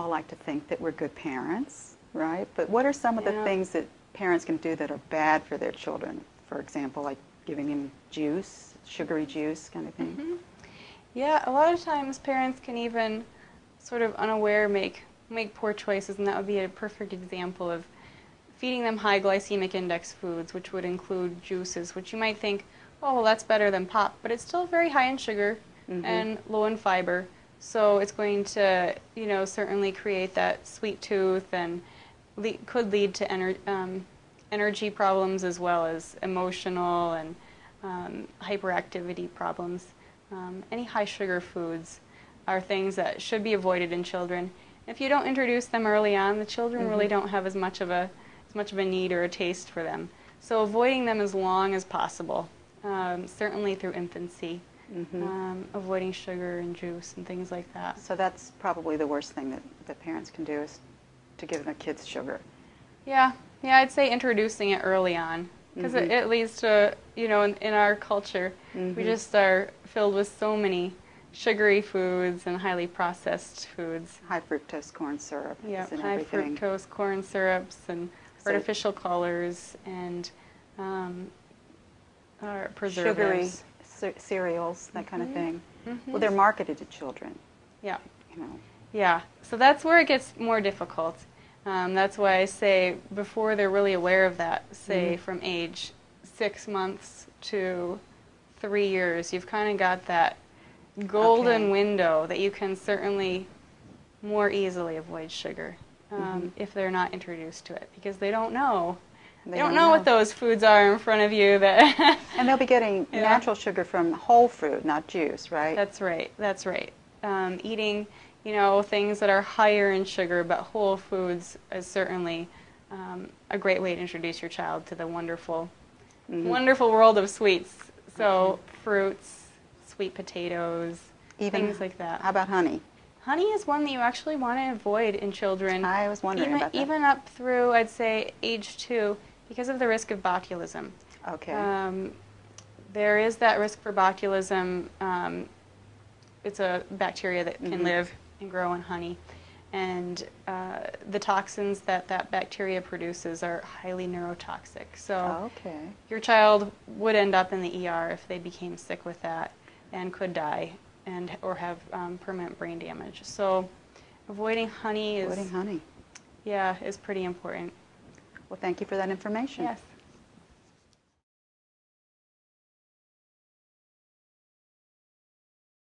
all like to think that we're good parents, right? But what are some of the things that parents can do that are bad for their children? For example, like giving them juice, sugary juice kind of thing. Mm-hmm. Yeah, a lot of times parents can even sort of unaware make poor choices, and that would be a perfect example of feeding them high glycemic index foods, which would include juices, which you might think, oh, well, that's better than pop, but it's still very high in sugar and low in fiber. So it's going to, certainly create that sweet tooth and could lead to energy problems as well as emotional and hyperactivity problems. Any high sugar foods are things that should be avoided in children. If you don't introduce them early on, the children really don't have as much of a need or a taste for them. So avoiding them as long as possible, certainly through infancy. Avoiding sugar and juice and things like that. So that's probably the worst thing that parents can do, is to give their kids sugar. Yeah, I'd say introducing it early on, because it leads to, in our culture, we just are filled with so many sugary foods and highly processed foods. High fructose corn syrup. Yeah, high fructose corn syrups and artificial colors and preservatives. Sugary cereals, that kind of thing. Well, they're marketed to children. Yeah. Yeah, so that's where it gets more difficult. That's why I say before they're really aware of that, say from age 6 months to 3 years, you've kind of got that golden window that you can certainly more easily avoid sugar if they're not introduced to it, because they don't know. They don't know what those foods are in front of you. And they'll be getting natural sugar from whole fruit, not juice, right? That's right. Eating, things that are higher in sugar, but whole foods is certainly a great way to introduce your child to the wonderful world of sweets. So fruits, sweet potatoes, things like that. How about honey? Honey is one that you actually want to avoid in children. I was wondering about that. Even up through, I'd say, age 2, because of the risk of botulism. Okay. There is that risk for botulism. It's a bacteria that can live and grow in honey. And the toxins that bacteria produces are highly neurotoxic. So your child would end up in the ER if they became sick with that and could die or have permanent brain damage. So avoiding honey is pretty important. Well, thank you for that information. Yes.